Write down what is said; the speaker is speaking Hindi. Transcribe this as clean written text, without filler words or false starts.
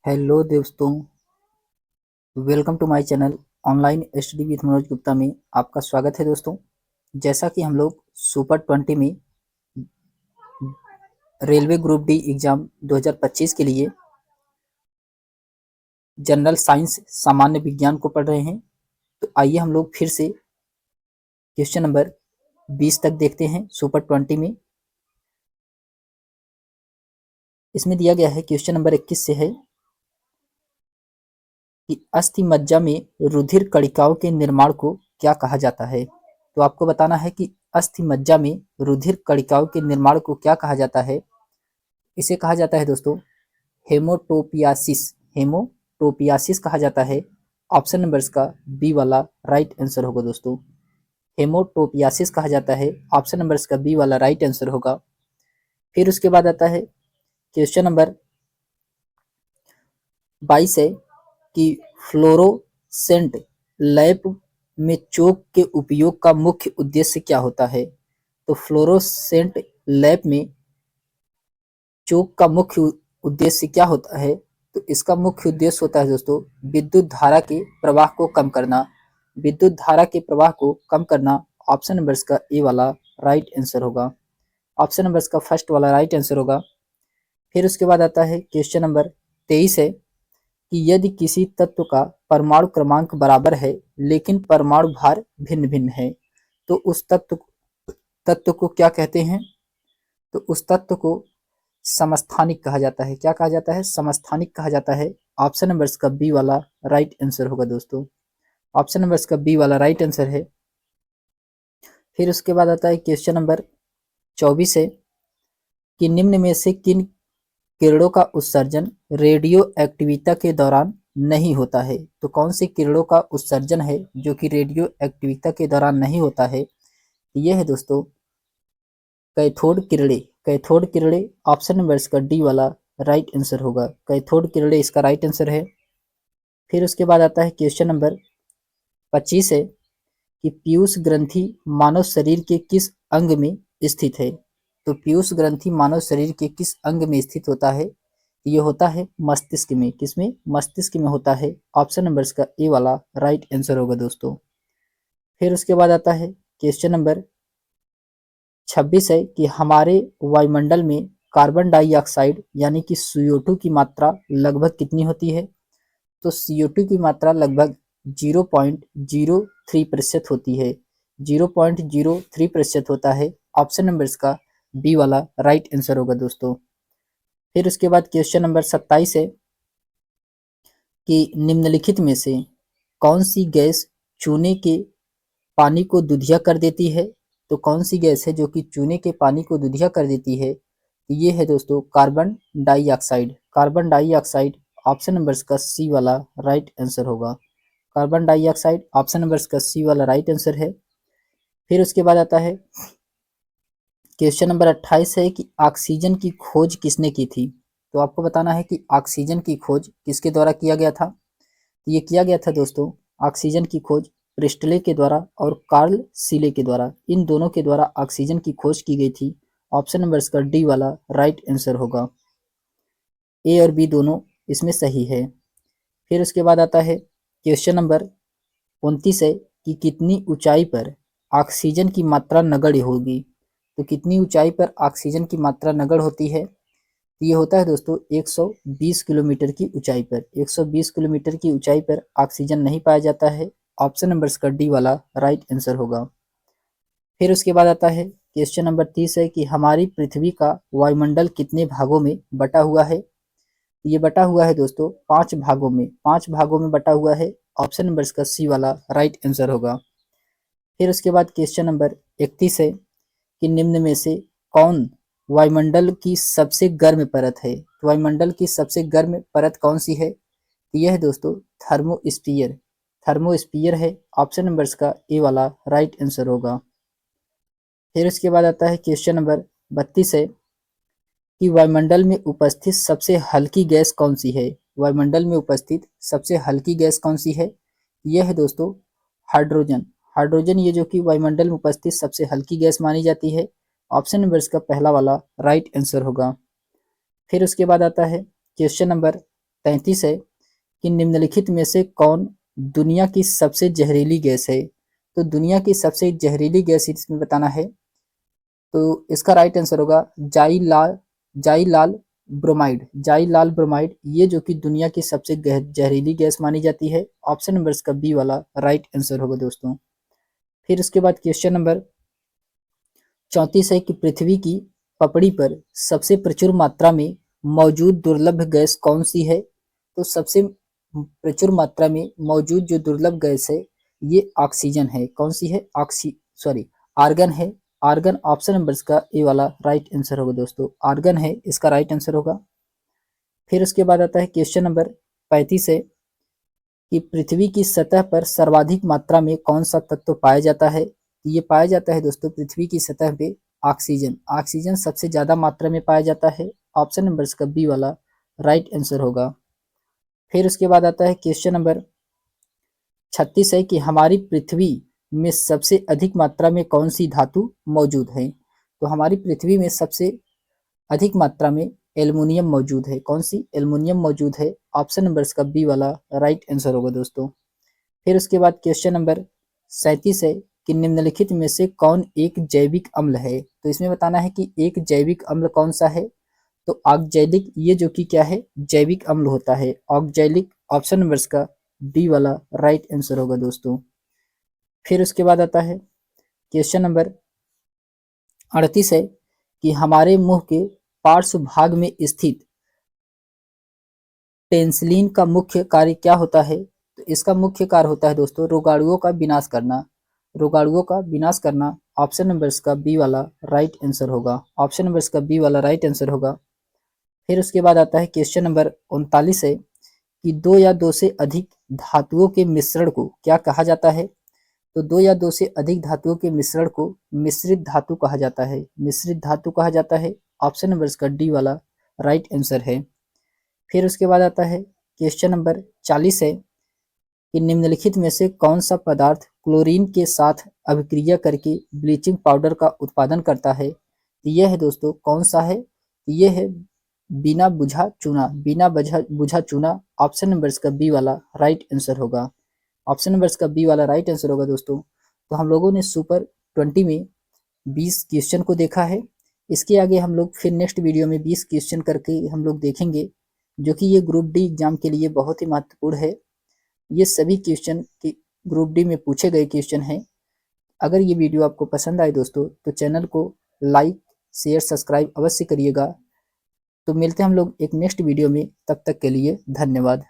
हेलो दोस्तों, welcome to my channel online study with Manoj Gupta में आपका स्वागत है दोस्तों। जैसा कि हम लोग सुपर 20 में रेलवे ग्रुप डी एग्जाम 2025 के लिए जनरल साइंस सामान्य विज्ञान को पढ़ रहे हैं, तो आइए हम लोग फिर से क्वेश्चन नंबर 20 तक देखते हैं सुपर 20 में। इसमें दिया गया है क्वेश्चन नंबर 21 से है कि अस्थि मज्जा में रुधिर कणिकाओं के निर्माण को क्या कहा जाता है। तो आपको बताना है कि अस्थि मज्जा में रुधिर कणिकाओं के निर्माण को क्या कहा जाता है। इसे कहा जाता है दोस्तों हेमोटोपियासिस। हेमोटोपियासिस कहा जाता है। ऑप्शन नंबर इसका बी वाला राइट आंसर होगा दोस्तों। हेमोटोपियासिस कहा जाता है। ऑप्शन नंबर इसका बी वाला राइट आंसर होगा। फिर उसके बाद आता है क्वेश्चन नंबर 22 है कि फ्लोरोसेंट लैंप में चोक के उपयोग का मुख्य उद्देश्य क्या होता है। तो फ्लोरोसेंट लैंप में चोक का मुख्य उद्देश्य क्या होता है। तो इसका मुख्य उद्देश्य होता है दोस्तों विद्युत धारा के प्रवाह को कम करना। विद्युत धारा के प्रवाह को कम करना। ऑप्शन नंबर इसका ए वाला राइट आंसर होगा। ऑप्शन नंबर इसका फर्स्ट वाला राइट आंसर होगा। फिर उसके बाद आता है क्वेश्चन नंबर 23 है कि यदि किसी तत्व का परमाणु क्रमांक बराबर है लेकिन परमाणु भार भिन्न भिन्न है तो उस तत्व को क्या कहते हैं। तो उस तत्व को समस्थानिक कहा जाता है। क्या कहा जाता है? समस्थानिक कहा जाता है। ऑप्शन नंबर इसका बी वाला राइट आंसर होगा दोस्तों। ऑप्शन नंबर इसका बी वाला राइट आंसर है। फिर उसके बाद आता है क्वेश्चन नंबर 24 है कि निम्न में से किन किरणों का उत्सर्जन रेडियो एक्टिविटी के दौरान नहीं होता है। तो कौन सी किरणों का उत्सर्जन है जो कि रेडियो एक्टिविटी के दौरान नहीं होता है। यह है दोस्तों कैथोड किरणें। कैथोड किरणें ऑप्शन नंबर इसका डी वाला राइट आंसर होगा। कैथोड किरणें इसका राइट आंसर है। फिर उसके बाद आता है क्वेश्चन नंबर 25 है कि पीयूष ग्रंथि मानव शरीर के किस अंग में स्थित है। तो पीयूष ग्रंथि मानव शरीर के किस अंग में स्थित होता है। ये होता है मस्तिष्क में। किसमें? मस्तिष्क में होता है। ऑप्शन नंबर इसका ए वाला राइट आंसर होगा दोस्तों। फिर उसके बाद आता है क्वेश्चन नंबर 26 है कि हमारे वायुमंडल में कार्बन डाइऑक्साइड यानी कि CO2 की मात्रा लगभग कितनी होती है। तो CO2 की मात्रा लगभग 0.03% होती है। 0.03% होता है। ऑप्शन नंबर इसका बी वाला राइट आंसर होगा दोस्तों। फिर उसके बाद क्वेश्चन नंबर 27 है कि निम्नलिखित में से कौन सी गैस चूने के पानी को दूधिया कर देती है। तो कौन सी गैस है जो कि चूने के पानी को दूधिया कर देती है। ये है दोस्तों carbon dioxide. Carbon dioxide option number इसका सी वाला राइट आंसर होगा। कार्बन डाइऑक्साइड ऑप्शन नंबर इसका सी वाला राइट आंसर है। फिर उसके बाद आता है क्वेश्चन नंबर 28 है कि ऑक्सीजन की खोज किसने की थी। तो आपको बताना है कि ऑक्सीजन की खोज किसके द्वारा किया गया था। ये किया गया था दोस्तों ऑक्सीजन की खोज प्रिस्टले के द्वारा और कार्ल सीले के द्वारा। इन दोनों के द्वारा ऑक्सीजन की खोज की गई थी। ऑप्शन नंबर इसका डी वाला राइट आंसर होगा। ए और बी दोनों इसमें सही है। फिर उसके बाद आता है क्वेश्चन नंबर 29 है कि कितनी ऊंचाई पर ऑक्सीजन की मात्रा नगण्य होगी। तो कितनी ऊंचाई पर ऑक्सीजन की मात्रा नगण्य होती है। ये होता है दोस्तों 120 किलोमीटर की ऊंचाई पर। 120 किलोमीटर की ऊंचाई पर ऑक्सीजन नहीं पाया जाता है। ऑप्शन नंबर इसका डी वाला राइट आंसर होगा। फिर उसके बाद आता है क्वेश्चन नंबर 30 है कि हमारी पृथ्वी का वायुमंडल कितने भागों में बटा हुआ है। ये बटा हुआ है दोस्तों 5 भागों में। 5 भागों में बटा हुआ है। ऑप्शन नंबर इसका सी वाला राइट आंसर होगा। फिर उसके बाद क्वेश्चन नंबर 31 है कि निम्न में से कौन वायुमंडल की सबसे गर्म परत है। तो वायुमंडल की सबसे गर्म परत कौन सी है। यह है दोस्तों थर्मोस्फीयर। थर्मोस्फीयर है। ऑप्शन नंबर इसका ए वाला राइट आंसर होगा। फिर उसके बाद आता है क्वेश्चन नंबर 32 है कि वायुमंडल में उपस्थित सबसे हल्की गैस कौन सी है। वायुमंडल में उपस्थित सबसे हल्की गैस कौन सी है। यह है दोस्तों हाइड्रोजन। हाइड्रोजन ये जो कि वायुमंडल में उपस्थित सबसे हल्की गैस मानी जाती है। ऑप्शन नंबर इसका पहला वाला राइट आंसर होगा। फिर उसके बाद आता है क्वेश्चन नंबर 33 है कि निम्नलिखित में से कौन दुनिया की सबसे जहरीली गैस है। तो दुनिया की सबसे जहरीली गैस इसमें बताना है, तो इसका राइट आंसर होगा जाइलाल ब्रोमाइड। जाइलाल ब्रोमाइड ये जो कि दुनिया की सबसे जहरीली गैस मानी जाती है। ऑप्शन नंबर इसका बी वाला राइट आंसर होगा दोस्तों। फिर उसके बाद क्वेश्चन नंबर 34 है कि पृथ्वी की पपड़ी पर सबसे प्रचुर मात्रा में मौजूद दुर्लभ गैस कौन सी है। तो सबसे प्रचुर मात्रा में मौजूद जो दुर्लभ गैस है ये ऑक्सीजन है। कौन सी है? आर्गन है। आर्गन ऑप्शन नंबर इसका ए वाला राइट आंसर होगा दोस्तों। आर्गन है इसका राइट आंसर होगा। फिर उसके बाद आता है क्वेश्चन नंबर 35 है कि पृथ्वी की सतह पर सर्वाधिक मात्रा में कौन सा तत्व पाया जाता है। ये पाया जाता है दोस्तों पृथ्वी की सतह पे ऑक्सीजन। ऑक्सीजन सबसे ज्यादा मात्रा में पाया जाता है। ऑप्शन नंबर इसका बी वाला राइट आंसर होगा। फिर उसके बाद आता है क्वेश्चन नंबर 36 है कि हमारी पृथ्वी में सबसे अधिक मात्रा में कौन सी धातु मौजूद है। तो हमारी पृथ्वी में सबसे अधिक मात्रा में एल्युमिनियम मौजूद है। कौन सी? एल्युमिनियम मौजूद है। ऑप्शन नंबर इसका बी वाला राइट आंसर होगा दोस्तों। फिर उसके बाद क्वेश्चन नंबर 37 है कि निम्नलिखित में से कौन एक जैविक अम्ल है। तो इसमें बताना है कि एक जैविक अम्ल कौन सा है। तो ऑक्जैलिक ये जो कि क्या है? जैविक अम्ल होता है ऑक्जैलिक। ऑप्शन नंबर इसका डी वाला राइट आंसर होगा दोस्तों। फिर उसके बाद आता है क्वेश्चन नंबर 38 है कि हमारे मुंह के पार्श्व भाग में स्थित पेनिसिलिन का मुख्य कार्य क्या होता है। तो इसका मुख्य कार्य होता है दोस्तों रोगाणुओं का विनाश करना। रोगाणुओं का विनाश करना। ऑप्शन नंबर इसका बी वाला राइट आंसर होगा। ऑप्शन नंबर इसका बी वाला राइट आंसर होगा। फिर उसके बाद आता है क्वेश्चन नंबर 39 है कि दो या दो से अधिक धातुओं के मिश्रण को क्या कहा जाता है। तो दो या दो से अधिक धातुओं के मिश्रण को मिश्रित धातु कहा जाता है। मिश्रित धातु कहा जाता है। ऑप्शन नंबर इसका डी वाला राइट आंसर है। फिर उसके बाद आता है क्वेश्चन नंबर 40 है कि निम्नलिखित में से कौन सा पदार्थ क्लोरीन के साथ अभिक्रिया करके ब्लीचिंग पाउडर का उत्पादन करता है। यह है दोस्तों कौन सा है? यह है बिना बुझा चूना। बिना बुझा चूना। ऑप्शन नंबर इसका बी वाला राइट आंसर होगा। ऑप्शन नंबर इसका बी वाला राइट आंसर होगा दोस्तों। तो हम लोगों ने सुपर 20 में 20 क्वेश्चन को देखा है। इसके आगे हम लोग फिर नेक्स्ट वीडियो में 20 क्वेश्चन करके हम लोग देखेंगे, जो कि ये ग्रुप डी एग्जाम के लिए बहुत ही महत्वपूर्ण है। ये सभी क्वेश्चन ग्रुप डी में पूछे गए क्वेश्चन हैं। अगर ये वीडियो आपको पसंद आए दोस्तों तो चैनल को लाइक शेयर सब्सक्राइब अवश्य करिएगा। तो मिलते हैं हम लोग एक नेक्स्ट वीडियो में, तब तक के लिए धन्यवाद।